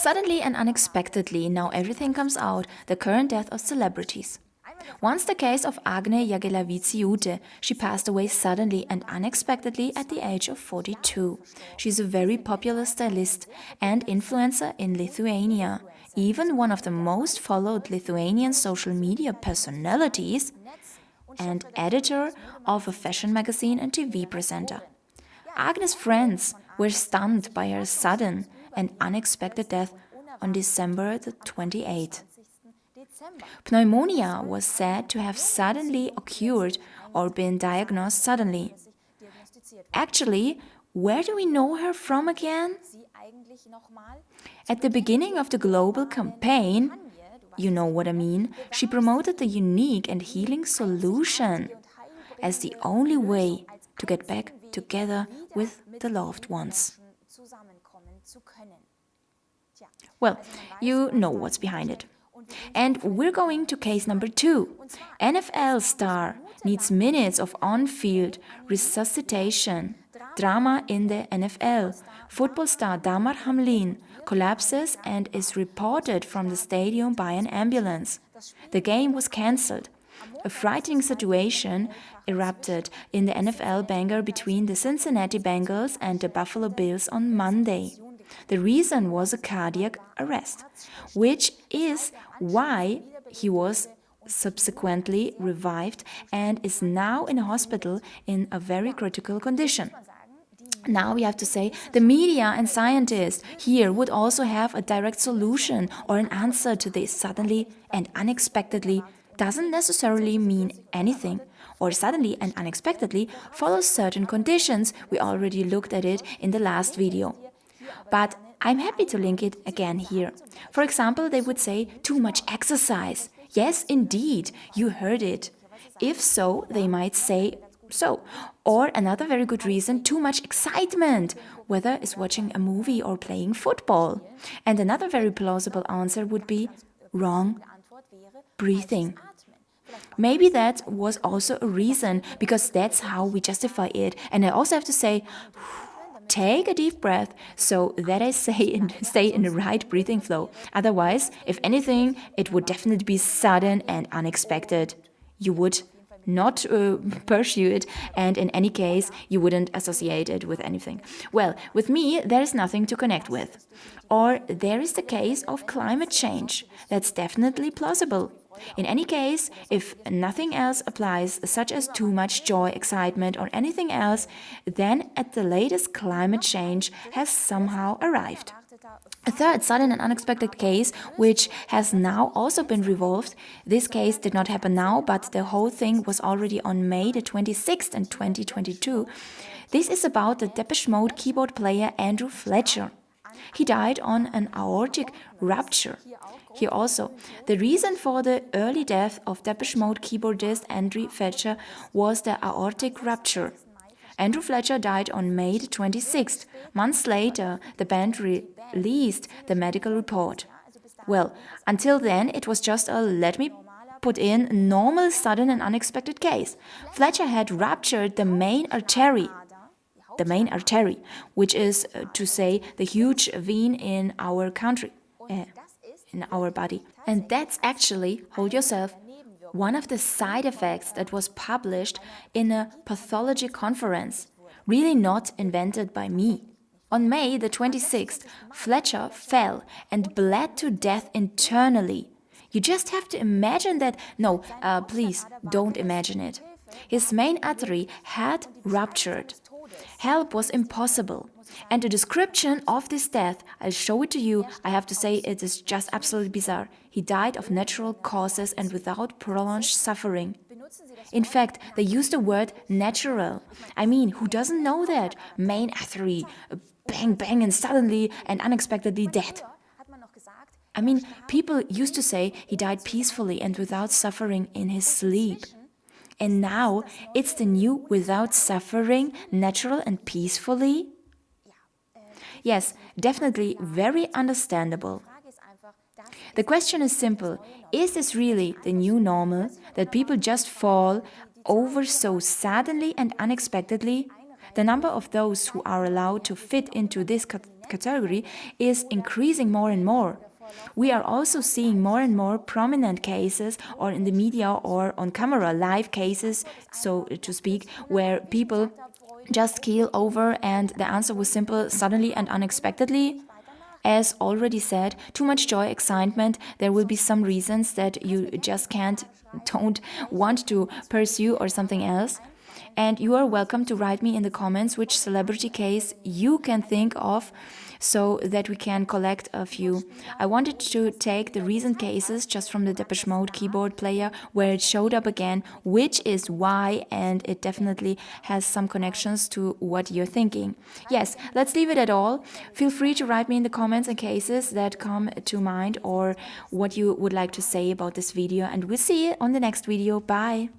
Suddenly and unexpectedly, now everything comes out, the current death of celebrities. Once the case of Agne Jagelavici-Ute. She passed away suddenly and unexpectedly at the age of 42. She's a very popular stylist and influencer in Lithuania, even one of the most followed Lithuanian social media personalities, and editor of a fashion magazine and TV presenter. Agnes' friends were stunned by her sudden and unexpected death on December the 28th. Pneumonia was said to have suddenly occurred or been diagnosed suddenly. Actually, where do we know her from again? At the beginning of the global campaign, you know what I mean, she promoted the unique and healing solution as the only way to get back together with the loved ones. Well, you know what's behind it. And we're going to case number 2. NFL star needs minutes of on-field resuscitation. Drama in the NFL. Football star Damar Hamlin collapses and is reported from the stadium by an ambulance. The game was cancelled. A frightening situation erupted in the NFL banger between the Cincinnati Bengals and the Buffalo Bills on Monday. The reason was a cardiac arrest, which is why he was subsequently revived and is now in a hospital in a very critical condition. Now we have to say the media and scientists here would also have a direct solution or an answer to this. Suddenly and unexpectedly doesn't necessarily mean anything, or suddenly and unexpectedly follows certain conditions. We already looked at it in the last video. But I'm happy to link it again here. For example, they would say too much exercise. Yes, indeed, you heard it. If so, they might say so. Or another very good reason, too much excitement, whether it's watching a movie or playing football. And another very plausible answer would be wrong breathing. Maybe that was also a reason, because that's how we justify it. And I also have to say, take a deep breath so that I stay in the right breathing flow. Otherwise, if anything, it would definitely be sudden and unexpected. You would not pursue it, and in any case, you wouldn't associate it with anything. Well, with me, there is nothing to connect with. Or there is the case of climate change. That's definitely plausible. In any case, if nothing else applies, such as too much joy, excitement, or anything else, then at the latest climate change has somehow arrived. A third sudden and unexpected case, which has now also been revolved. This case did not happen now, but the whole thing was already on May the 26th in 2022. This is about the Depeche Mode keyboard player Andrew Fletcher. He died on an aortic rupture. Here also, the reason for the early death of Depeche Mode keyboardist Andrew Fletcher was the aortic rupture. Andrew Fletcher died on May 26th. Months later, the band released the medical report. Well, until then, it was just a let me put in normal, sudden and unexpected case. Fletcher had ruptured the main artery, which is to say the huge vein in our country, in our body. And that's actually, hold yourself, one of the side effects that was published in a pathology conference, really not invented by me. On May the 26th, Fletcher fell and bled to death internally. You just have to imagine that. No, please don't imagine it. His main artery had ruptured. Help was impossible. And the description of this death, I'll show it to you. I have to say it is just absolutely bizarre. He died of natural causes and without prolonged suffering. In fact, they used the word natural. I mean, who doesn't know that? Main artery, bang, bang, and suddenly and unexpectedly dead. I mean, people used to say he died peacefully and without suffering in his sleep. And now it's the new without suffering, natural and peacefully? Yes, definitely very understandable. The question is simple. Is this really the new normal, that people just fall over so suddenly and unexpectedly? The number of those who are allowed to fit into this category is increasing more and more. We are also seeing more and more prominent cases, or in the media or on camera, live cases, so to speak, where people just keel over and the answer was simple, suddenly and unexpectedly. As already said, too much joy, excitement, there will be some reasons that you just don't want to pursue or something else. And you are welcome to write me in the comments which celebrity case you can think of so that we can collect a few. I wanted to take the recent cases just from the Depeche Mode keyboard player where it showed up again, which is why, and it definitely has some connections to what you're thinking. Yes, let's leave it at all. Feel free to write me in the comments and cases that come to mind or what you would like to say about this video, and we'll see you on the next video. Bye!